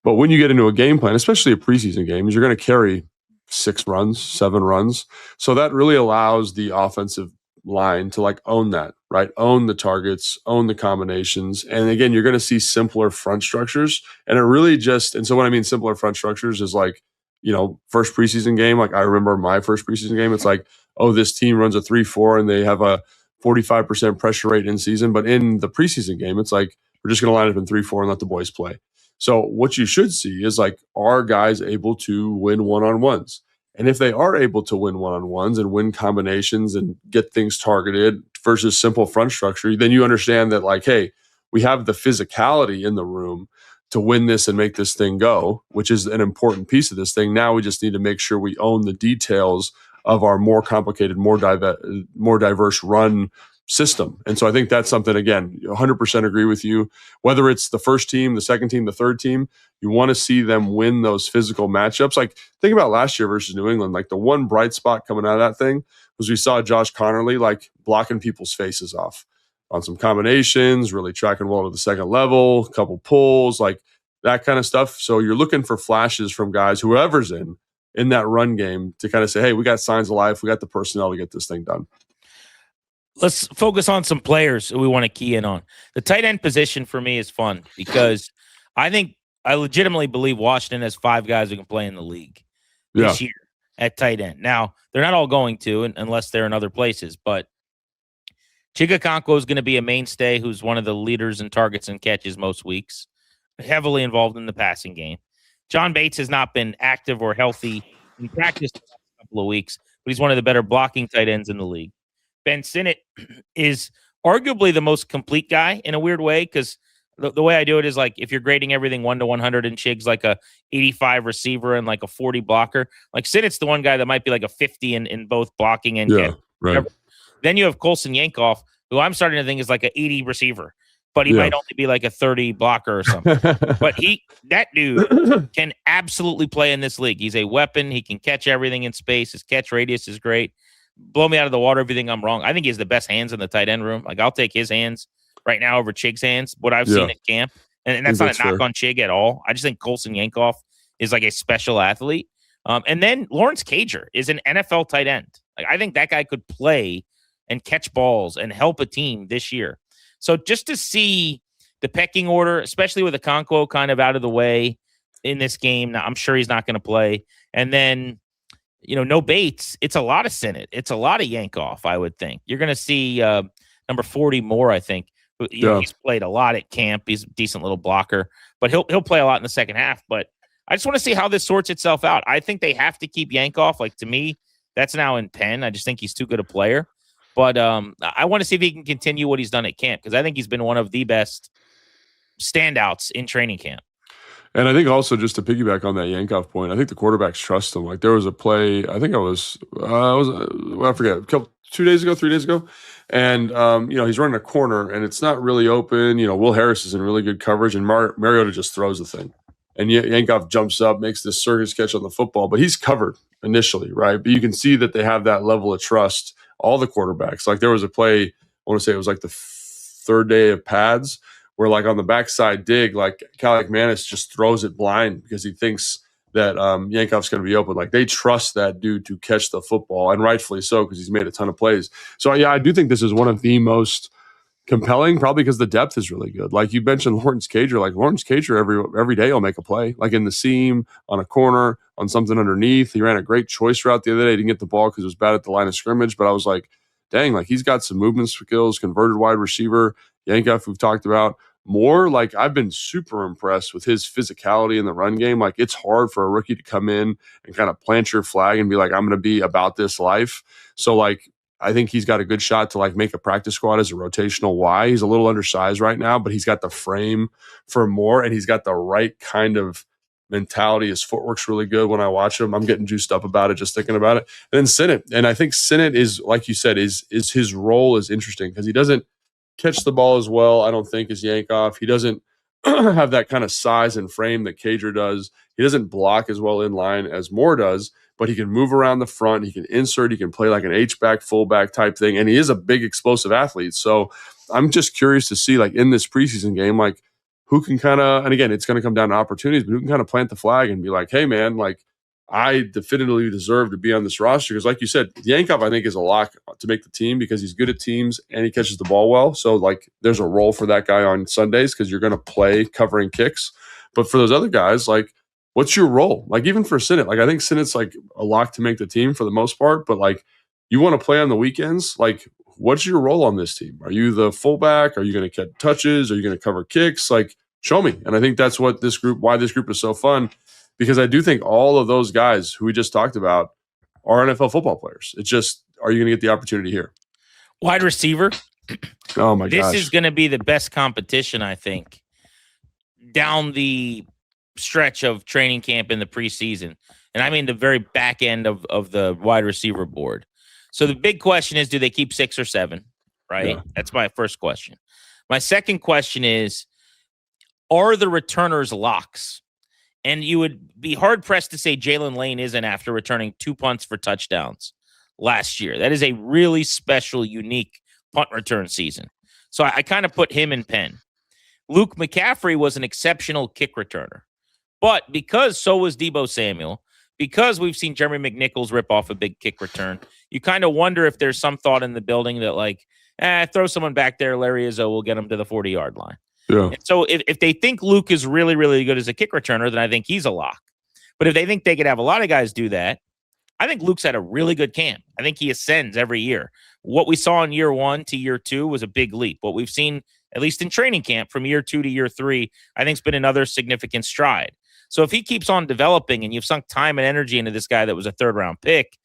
But when you get into a game plan, especially a preseason game, you're going to carry 6 runs, 7 runs. So that really allows the offensive line to like own that, right? Own the targets, own the combinations. And again, you're going to see simpler front structures. And it really just, and so what I mean simpler front structures is like, first preseason game, like I remember my first preseason game, it's like, oh, this team runs a 3-4 and they have a 45% pressure rate in season. But in the preseason game, it's like, we're just going to line up in 3-4 and let the boys play. So what you should see is like, are guys able to win one-on-ones? And if they are able to win one-on-ones and win combinations and get things targeted versus simple front structure, then you understand that like, hey, we have the physicality in the room to win this and make this thing go, which is an important piece of this thing. Now we just need to make sure we own the details of our more complicated, more diverse run system. And so I think that's something, again, 100% agree with you. Whether it's the first team, the second team, the third team, you want to see them win those physical matchups. Like think about last year versus New England. Like the one bright spot coming out of that thing was we saw Josh Connerly like blocking people's faces off on some combinations, really tracking well to the second level, a couple pulls, like that kind of stuff. So you're looking for flashes from guys, whoever's in that run game, to kind of say, hey, we got signs of life. We got the personnel to get this thing done. Let's focus on some players we want to key in on. The tight end position for me is fun because I legitimately believe Washington has 5 guys who can play in the league this year. at tight end. Now, they're not all going to unless they're in other places, but Chigakonko is going to be a mainstay who's one of the leaders in targets and catches most weeks, heavily involved in the passing game. John Bates has not been active or healthy in practice the last couple of weeks, but he's one of the better blocking tight ends in the league. Ben Sinnott is arguably the most complete guy in a weird way, because the way I do it is like if you're grading everything 1 to 100 and Chig's like a 85 receiver and like a 40 blocker, like Sinnott's the one guy that might be like a 50 in both blocking and catch. Right. Then you have Colson Yankoff, who I'm starting to think is like an 80 receiver, but he might only be like a 30 blocker or something. But that dude can absolutely play in this league. He's a weapon. He can catch everything in space. His catch radius is great. Blow me out of the water if you think I'm wrong. I think he has the best hands in the tight end room. Like, I'll take his hands right now over Chig's hands, what I've seen at camp. And that's not a knock on Chig at all. I just think Colson Yankoff is like a special athlete. And then Lawrence Cager is an NFL tight end. Like, I think that guy could play and catch balls and help a team this year. So just to see the pecking order, especially with Okonkwo kind of out of the way in this game, now, I'm sure he's not going to play. And then, no Bates. It's a lot of Sinnott. It's a lot of Yankoff, I would think. You're going to see number 40 more, I think. He's played a lot at camp. He's a decent little blocker, but he'll play a lot in the second half. But I just want to see how this sorts itself out. I think they have to keep Yankoff. Like, to me, that's now in pen. I just think he's too good a player. But I want to see if he can continue what he's done at camp, because I think he's been one of the best standouts in training camp. And I think also, just to piggyback on that Yankoff point, I think the quarterbacks trust him. Like, there was a play, I think I forget, 3 days ago. And, he's running a corner and it's not really open. Will Harris is in really good coverage and Mariota just throws the thing. And Yankoff jumps up, makes this circus catch on the football, but he's covered initially, right? But you can see that they have that level of trust, all the quarterbacks. Like, there was a play, I want to say it was like the third day of pads, where like on the backside dig, like Cal McManus just throws it blind because he thinks that Yankoff's going to be open. Like, they trust that dude to catch the football, and rightfully so, because he's made a ton of plays. So yeah, I do think this is one of the most compelling, probably because the depth is really good. Like you mentioned, Lawrence Cager. Like, Lawrence Cager every day will make a play, like in the seam, on a corner, on something underneath. He ran a great choice route the other day. He didn't get the ball because it was bad at the line of scrimmage, but I was like, dang, like he's got some movement skills, converted wide receiver. Yankoff, we've talked about more. Like, I've been super impressed with his physicality in the run game. Like, it's hard for a rookie to come in and kind of plant your flag and be like, I'm going to be about this life. So like, I think he's got a good shot to like make a practice squad as a rotational Y. He's a little undersized right now, but he's got the frame for more, and he's got the right kind of mentality. His footwork's really good when I watch him. I'm getting juiced up about it just thinking about it. And then Sinnott, and I think Sinnott is, like you said, is his role is interesting because he doesn't catch the ball as well, I don't think, as Yankoff. He doesn't have that kind of size and frame that Cager does. He doesn't block as well in line as Moore does, but he can move around the front. He can insert. He can play like an H-back, fullback type thing, and he is a big, explosive athlete. So I'm just curious to see, like, in this preseason game, like, who can kind of, and again, it's going to come down to opportunities, but who can kind of plant the flag and be like, hey, man, like, I definitively deserve to be on this roster. Because like you said, Yankoff, I think, is a lock to make the team because he's good at teams and he catches the ball well. So like, there's a role for that guy on Sundays because you're going to play covering kicks. But for those other guys, like, what's your role? Like, even for Sinnott, like, I think Sinnott's like a lock to make the team for the most part. But like, you want to play on the weekends? Like, what's your role on this team? Are you the fullback? Are you going to catch touches? Are you going to cover kicks? Like, show me. And I think that's what why this group is so fun. Because I do think all of those guys who we just talked about are NFL football players. It's just, are you going to get the opportunity here? Wide receiver. Oh, my gosh. This is going to be the best competition, I think, down the stretch of training camp in the preseason. And I mean the very back end of the wide receiver board. So the big question is, do they keep 6 or 7? Right? Yeah. That's my first question. My second question is, are the returners locks? And you would be hard-pressed to say Jalen Lane isn't after returning 2 punts for touchdowns last year. That is a really special, unique punt return season. So I kind of put him in pen. Luke McCaffrey was an exceptional kick returner. But because so was Deebo Samuel, because we've seen Jeremy McNichols rip off a big kick return, you kind of wonder if there's some thought in the building that, like, throw someone back there, Larry Izzo will get him to the 40-yard line. Yeah. And so if they think Luke is really, really good as a kick returner, then I think he's a lock. But if they think they could have a lot of guys do that, I think Luke's had a really good camp. I think he ascends every year. What we saw in year 1 to year 2 was a big leap. What we've seen, at least in training camp, from year 2 to year 3, I think has been another significant stride. So if he keeps on developing and you've sunk time and energy into this guy that was a 3rd-round pick,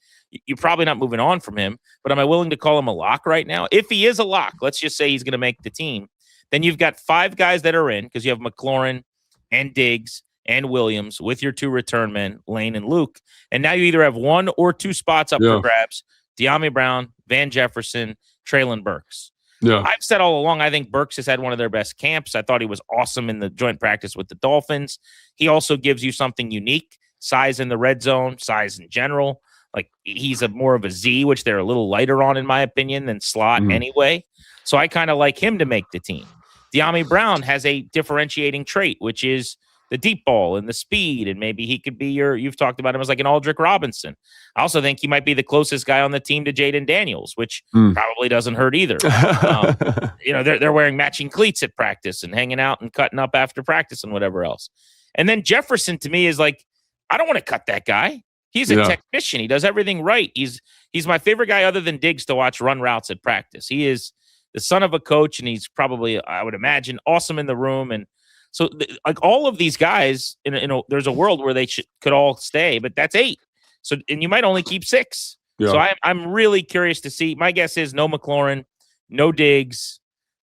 you're probably not moving on from him. But am I willing to call him a lock right now? If he is a lock, let's just say he's going to make the team, then you've got 5 guys that are in because you have McLaurin and Diggs and Williams with your 2 return men, Lane and Luke. And now you either have 1 or 2 spots up for grabs. De'Ami Brown, Van Jefferson, Treylon Burks. Yeah. I've said all along, I think Burks has had one of their best camps. I thought he was awesome in the joint practice with the Dolphins. He also gives you something unique, size in the red zone, size in general. Like he's more of a Z, which they're a little lighter on, in my opinion, than slot anyway. So I kind of like him to make the team. De'Ami Brown has a differentiating trait, which is the deep ball and the speed, and maybe he could be you've talked about him as like an Aldrick Robinson. I also think he might be the closest guy on the team to Jayden Daniels, which probably doesn't hurt either. They're wearing matching cleats at practice and hanging out and cutting up after practice and whatever else. And then Jefferson to me is like, I don't want to cut that guy. He's a technician. He does everything right. He's my favorite guy other than Diggs to watch run routes at practice. He is the son of a coach, and he's probably, I would imagine, awesome in the room. And so, like all of these guys, there's a world where they could all stay, but that's 8. So, and you might only keep 6. Yeah. So I'm really curious to see. My guess is no McLaurin, no Diggs,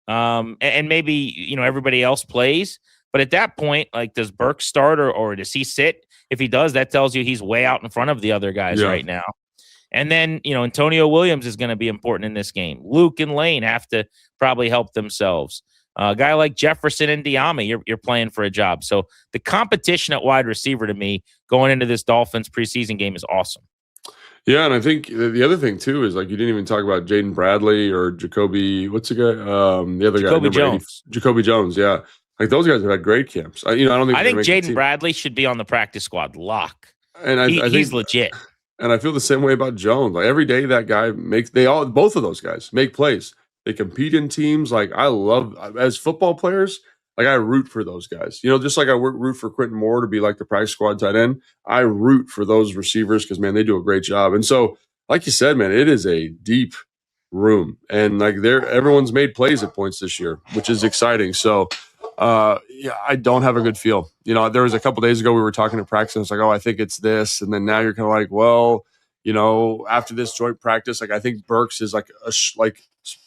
and maybe everybody else plays. But at that point, like, does Burke start or does he sit? If he does, that tells you he's way out in front of the other guys right now. And then, Antonio Williams is going to be important in this game. Luke and Lane have to probably help themselves. A guy like Jefferson and De'Ami, you're playing for a job. So the competition at wide receiver to me going into this Dolphins preseason game is awesome. Yeah, and I think the other thing too is like you didn't even talk about Jaden Bradley or Jacoby. What's the guy? The other guy, Jacoby Jones. Jacoby Jones. Yeah, like those guys have had great camps. I don't think. I think Jaden Bradley should be on the practice squad lock. And I think he's legit. And I feel the same way about Jones. Like every day that guy both of those guys make plays. They compete in teams. Like I love as football players. Like I root for those guys. Just like I root for Quentin Moore to be like the practice squad tight end. I root for those receivers because man, they do a great job. And so, like you said, man, it is a deep room, and like everyone's made plays at points this year, which is exciting. So, I don't have a good feel. There was a couple days ago we were talking at practice, and it's like, oh, I think it's this, and then now you're kind of like, well, after this joint practice, like I think Burks is like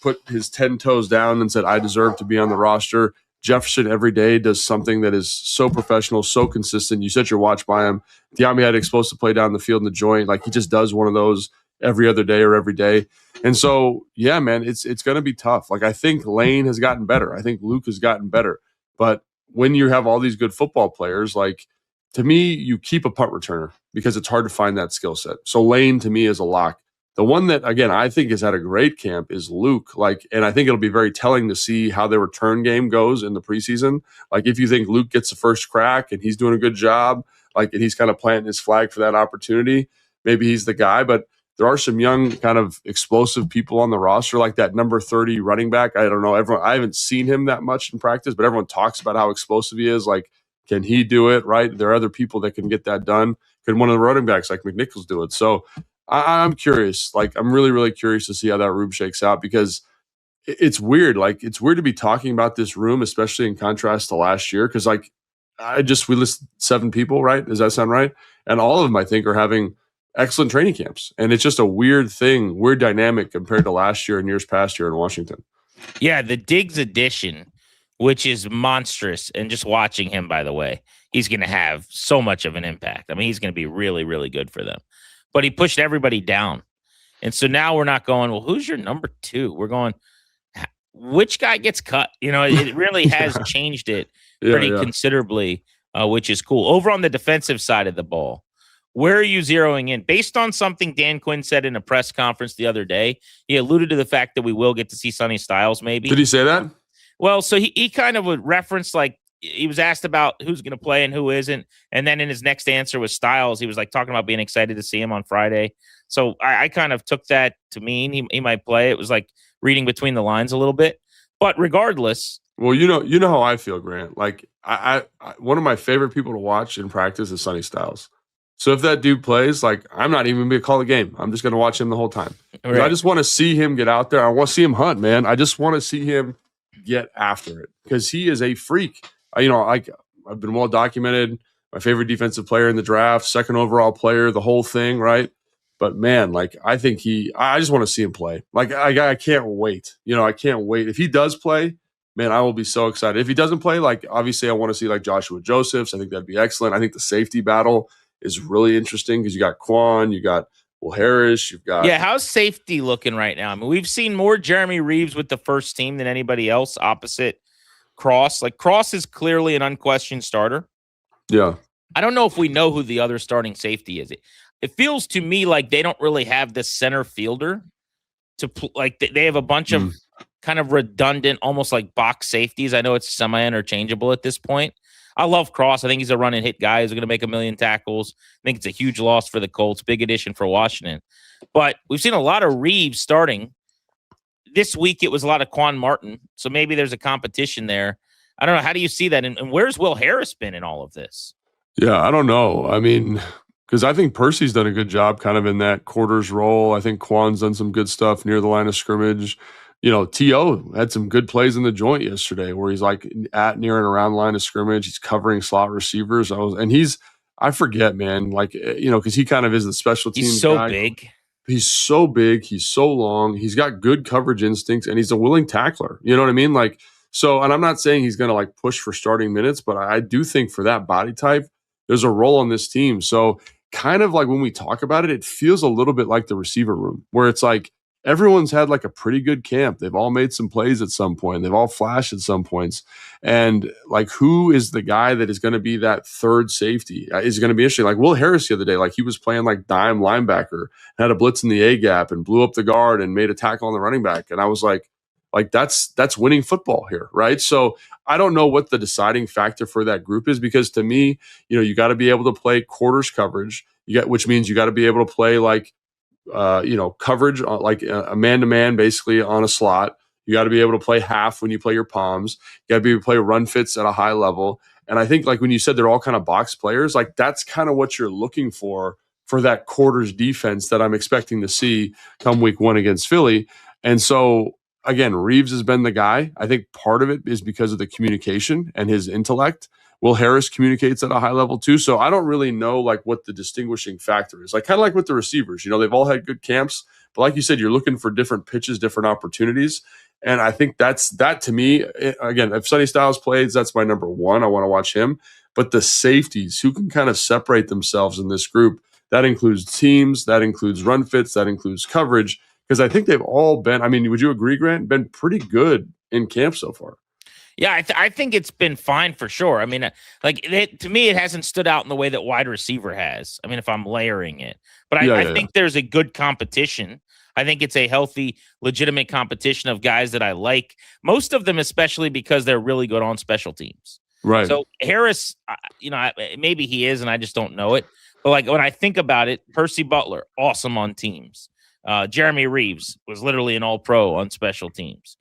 put his 10 toes down and said, I deserve to be on the roster. Jefferson every day does something that is so professional, so consistent. You set your watch by him. De'Ami had explosive play down the field in the joint. Like he just does one of those every other day or every day. And so, yeah, man, it's going to be tough. Like I think Lane has gotten better. I think Luke has gotten better. But when you have all these good football players, like to me, you keep a punt returner because it's hard to find that skill set. So Lane to me is a lock. The one that, again, I think has had a great camp is Luke. And I think it'll be very telling to see how their return game goes in the preseason. Like, if you think Luke gets the first crack and he's doing a good job, and he's kind of planting his flag for that opportunity, maybe he's the guy. But there are some young, kind of explosive people on the roster, like that number 30 running back. I don't know. I haven't seen him that much in practice, but everyone talks about how explosive he is. Like, can he do it? Right? There are other people that can get that done. Could one of the running backs like McNichols do it? So I'm curious. Like, I'm really, really curious to see how that room shakes out because it's weird. Like, it's weird to be talking about this room, especially in contrast to last year. Because, we listed 7 people, right? Does that sound right? And all of them, I think, are having excellent training camps. And it's just a weird thing, weird dynamic compared to last year and years past here in Washington. Yeah, the Diggs addition, which is monstrous. And just watching him, by the way, he's going to have so much of an impact. I mean, he's going to be really, really good for them. But he pushed everybody down. And so now we're not going, well, who's your number 2? We're going, which guy gets cut? It really has changed it pretty considerably, which is cool. Over on the defensive side of the ball, where are you zeroing in? Based on something Dan Quinn said in a press conference the other day, he alluded to the fact that we will get to see Sonny Styles maybe. Did he say that? Well, so he kind of would reference, like, he was asked about who's going to play and who isn't. And then in his next answer with Styles, he was like talking about being excited to see him on Friday. So I kind of took that to mean he might play. It was like reading between the lines a little bit. But regardless. Well, you know how I feel, Grant. Like, I one of my favorite people to watch in practice is Sonny Styles. So if that dude plays, like, I'm not even going to call the game. I'm just going to watch him the whole time. Right. I just want to see him get out there. I want to see him hunt, man. I just want to see him get after it because he is a freak. I've been well documented. My favorite defensive player in the draft, second overall player, the whole thing, right? But man, like, I just want to see him play. Like, I can't wait. I can't wait. If he does play, man, I will be so excited. If he doesn't play, like, obviously I want to see like Joshua Josephs. I think that'd be excellent. I think the safety battle is really interesting because you got Quan, you got Will Harris, you've got. Yeah, how's safety looking right now? I mean, we've seen more Jeremy Reeves with the first team than anybody else opposite Cross. Like, Cross is clearly an unquestioned starter. Yeah. I don't know if we know who the other starting safety is. It feels to me like they don't really have the center fielder like they have a bunch of kind of redundant, almost like box safeties. I know it's semi-interchangeable at this point. I love Cross. I think he's a run and hit guy who's going to make 1 million tackles. I think it's a huge loss for the Colts. Big addition for Washington. But we've seen a lot of Reeves starting. This week, it was a lot of Quan Martin. So maybe there's a competition there. I don't know. How do you see that? And where's Will Harris been in all of this? Yeah, I don't know. I mean, because I think Percy's done a good job kind of in that quarters role. I think Quan's done some good stuff near the line of scrimmage. T.O. had some good plays in the joint yesterday where he's like at, near, and around line of scrimmage. He's covering slot receivers. I forget, man, like, because he kind of is the special teams He's so guy. big. He's so big. He's so long. He's got good coverage instincts, and he's a willing tackler. You know what I mean? Like, so, and I'm not saying he's going to like push for starting minutes, but I do think for that body type, there's a role on this team. So kind of like when we talk about it, it feels a little bit like the receiver room where it's like everyone's had like a pretty good camp. They've all made some plays at some point. They've all flashed at some points. And like, who is the guy that is going to be that third safety? Is going to be interesting. Like Will Harris the other day, like he was playing like dime linebacker, had a blitz in the A gap and blew up the guard and made a tackle on the running back. And I was like that's winning football here, right? So I don't know what the deciding factor for that group is because to me, you got to be able to play quarters coverage. Which means you got to be able to play like coverage like a man-to-man basically on a slot. You got to be able to play half when you play your palms. You got to be able to play run fits at a high level. And I think like when you said they're all kind of box players, like that's kind of what you're looking for that quarters defense that I'm expecting to see come week 1 against Philly. And so again, Reeves has been the guy. I think part of it is because of the communication and his intellect. Will Harris communicates at a high level too. So I don't really know like what the distinguishing factor is. Like kind of like with the receivers, they've all had good camps, but like you said, you're looking for different pitches, different opportunities. And I think that to me, again, if Sonny Styles plays, that's my number 1. I want to watch him. But the safeties who can kind of separate themselves in this group, that includes teams, that includes run fits, that includes coverage. Because I think they've all been, would you agree, Grant, been pretty good in camp so far? Yeah, I think it's been fine for sure. I mean, to me, it hasn't stood out in the way that wide receiver has. I mean, if I'm layering it. But I think there's a good competition. I think it's a healthy, legitimate competition of guys that I like. Most of them, especially because they're really good on special teams. Right. So Harris, maybe he is, and I just don't know it. But like when I think about it, Percy Butler, awesome on teams. Jeremy Reeves was literally an all-pro on special teams.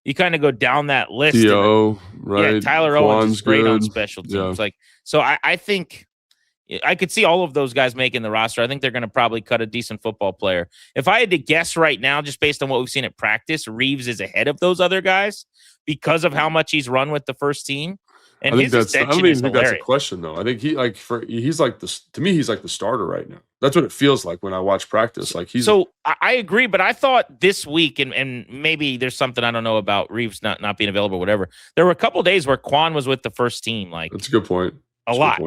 You kind of go down that list. T.O., right? Yeah, Tyler Owens is great on special teams. Yeah. So I think I could see all of those guys making the roster. I think they're going to probably cut a decent football player. If I had to guess right now, just based on what we've seen at practice, Reeves is ahead of those other guys because of how much he's run with the first team. And I don't even think that's a question though. I think he's like this to me. He's like the starter right now. That's what it feels like when I watch practice. Like I agree, but I thought this week, and maybe there's something I don't know about Reeves not being available, or whatever. There were a couple of days where Quan was with the first team. Like that's a good point.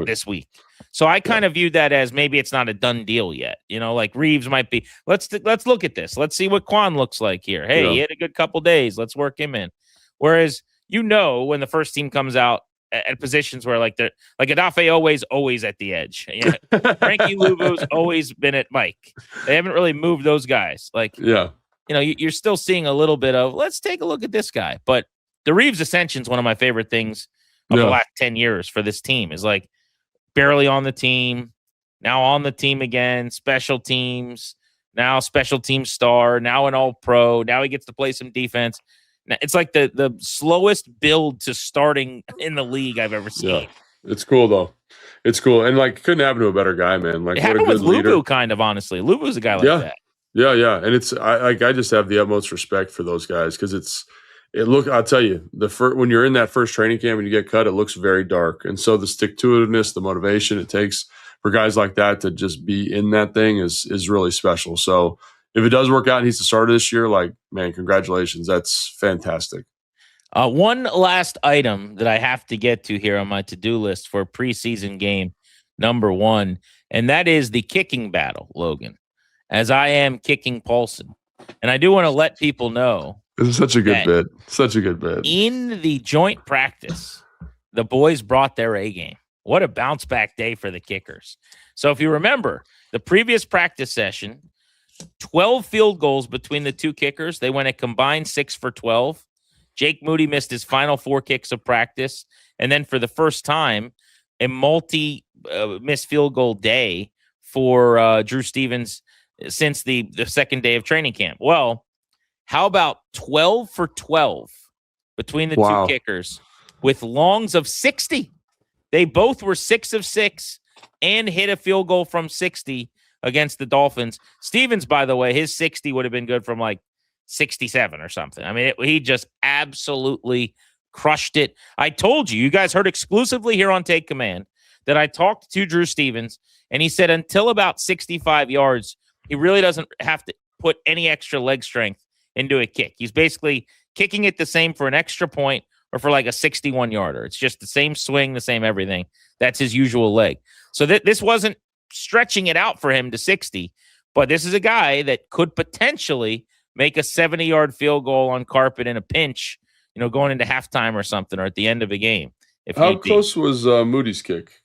This week. So I kind of viewed that as maybe it's not a done deal yet. Like Reeves might be. Let's look at this. Let's see what Quan looks like here. Hey, he had a good couple days. Let's work him in. Whereas when the first team comes out at positions where like Adafe always at the edge. Frankie Luvu's always been at Mike. They haven't really moved those guys. You're still seeing a little bit of let's take a look at this guy. But the Reeves ascension is one of my favorite things of the last 10 years for this team. Is like barely on the team, now on the team again, special teams, now special team star, now an all-pro, now he gets to play some defense. It's like the slowest build to starting in the league I've ever seen. Yeah, it's cool though. It's cool. And like couldn't happen to a better guy, man. Like It what a happened good with leader. Lubu, kind of, honestly. Lubu's a guy like that. Yeah. And it's I just have the utmost respect for those guys because I'll tell you, when you're in that first training camp and you get cut, it looks very dark. And so the stick-to-itiveness, the motivation it takes for guys like that to just be in that thing is really special. So if it does work out and he's the starter this year, like, man, congratulations. That's fantastic. One last item that I have to get to here on my to-do list for preseason game number 1, and that is the kicking battle, Logan, as I am kicking Paulsen. And I do want to let people know this is such a good bit. Such a good bit. In the joint practice, the boys brought their A game. What a bounce back day for the kickers. So if you remember the previous practice session, 12 field goals between the two kickers. They went a combined 6 for 12. Jake Moody missed his final 4 kicks of practice. And then for the first time, a missed field goal day for Drew Stevens since the second day of training camp. Well, how about 12 for 12 between the two kickers with longs of 60? They both were 6 of 6 and hit a field goal from 60 against the Dolphins. Stevens, by the way, his 60 would have been good from like 67 or something. I mean, he just absolutely crushed it. I told you guys heard exclusively here on Take Command that I talked to Drew Stevens, and he said until about 65 yards, he really doesn't have to put any extra leg strength into a kick. He's basically kicking it the same for an extra point or for like a 61-yarder. It's just the same swing, the same everything. That's his usual leg. So this wasn't stretching it out for him to 60, but this is a guy that could potentially make a 70-yard field goal on carpet in a pinch, going into halftime or something, or at the end of a game. How close was Moody's kick?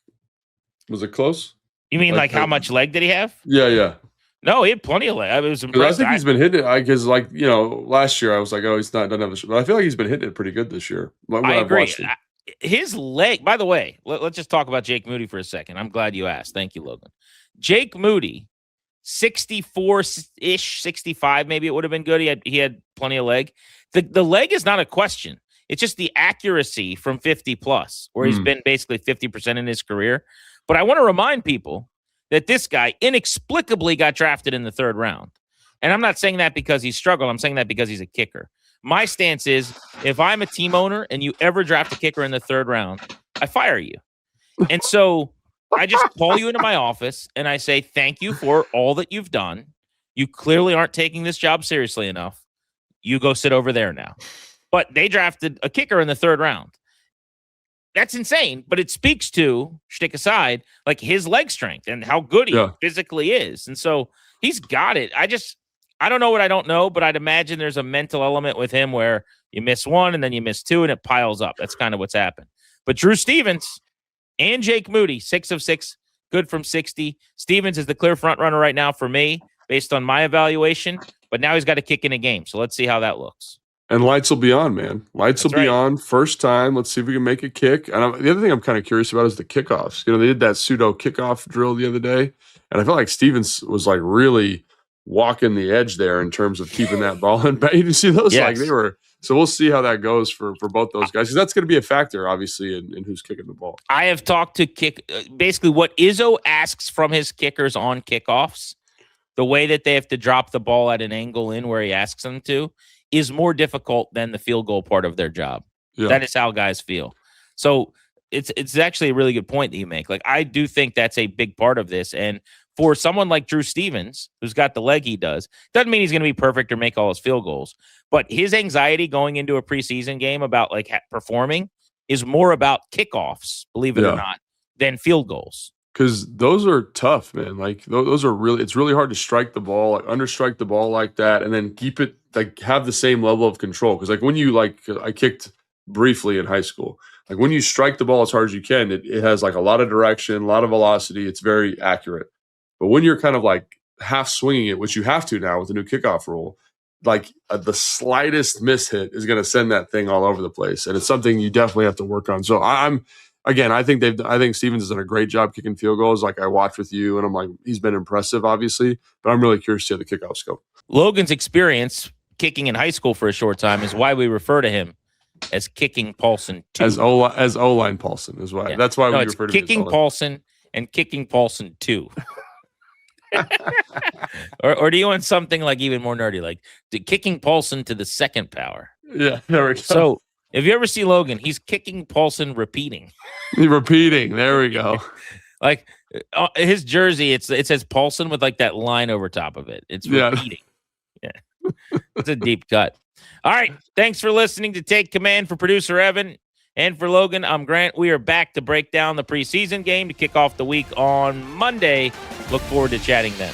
Was it close? You mean like how much leg did he have? Yeah. No, he had plenty of leg. I was impressed. I think he's been hitting it because, last year I was like, oh, he's not done have but I feel like he's been hitting it pretty good this year. I agree. His leg, by the way, let's just talk about Jake Moody for a second. I'm glad you asked. Thank you, Logan. Jake Moody, 64-ish, 65, maybe it would have been good. He had plenty of leg. The leg is not a question. It's just the accuracy from 50 plus, where he's been basically 50% in his career. But I want to remind people that this guy inexplicably got drafted in the 3rd round. And I'm not saying that because he struggled. I'm saying that because he's a kicker. My stance is if I'm a team owner and you ever draft a kicker in the 3rd round, I fire you. And so I just call you into my office and I say, thank you for all that you've done. You clearly aren't taking this job seriously enough. You go sit over there now. But they drafted a kicker in the 3rd round. That's insane, but it speaks to, shtick aside, like his leg strength and how good he physically is. And so he's got it. I don't know what I don't know, but I'd imagine there's a mental element with him where you miss one and then you miss 2 and it piles up. That's kind of what's happened. But Drew Stevens and Jake Moody, 6 of 6, good from 60. Stevens is the clear front runner right now for me based on my evaluation, but now he's got to kick in a game. So let's see how that looks. And lights will be on, man. Lights will be on. First time. Let's see if we can make a kick. And the other thing I'm kind of curious about is the kickoffs. They did that pseudo kickoff drill the other day. And I felt like Stevens was like really walking the edge there in terms of keeping that ball in. You didn't see those? Yes. Like they were. So we'll see how that goes for both those guys. Because that's going to be a factor, obviously, in who's kicking the ball. I have talked to basically what Izzo asks from his kickers on kickoffs, the way that they have to drop the ball at an angle in where he asks them to, is more difficult than the field goal part of their job. Yeah. That is how guys feel. So it's actually a really good point that you make. Like, I do think that's a big part of this. And for someone like Drew Stevens, who's got the leg he does, doesn't mean he's going to be perfect or make all his field goals. But his anxiety going into a preseason game about like performing is more about kickoffs, believe it or not, than field goals. Because those are tough, man. Like those are really, it's really hard to strike the ball, like understrike the ball like that, and then keep it, like have the same level of control. Because like when you I kicked briefly in high school. Like when you strike the ball as hard as you can, it has like a lot of direction, a lot of velocity. It's very accurate. But when you're kind of like half swinging it, which you have to now with the new kickoff rule, like the slightest mishit is going to send that thing all over the place, and it's something you definitely have to work on. So I think Stevens has done a great job kicking field goals. Like I watched with you, and I'm like, he's been impressive, obviously. But I'm really curious to see how the kickoffs go. Logan's experience kicking in high school for a short time is why we refer to him as Kicking Paulsen 2. As O-line Paulsen is why. Yeah. That's why we refer to him Kicking Paulsen. and Kicking Paulsen 2. or do you want something like even more nerdy, like the Kicking Paulsen to the second power? Yeah, there we go. So if you ever see Logan, he's Kicking Paulsen repeating. Repeating. There we go. Like his jersey, it says Paulsen with like that line over top of it. It's repeating. Yeah. It's a deep cut. All right. Thanks for listening to Take Command. For producer Evan and for Logan, I'm Grant. We are back to break down the preseason game to kick off the week on Monday. Look forward to chatting then.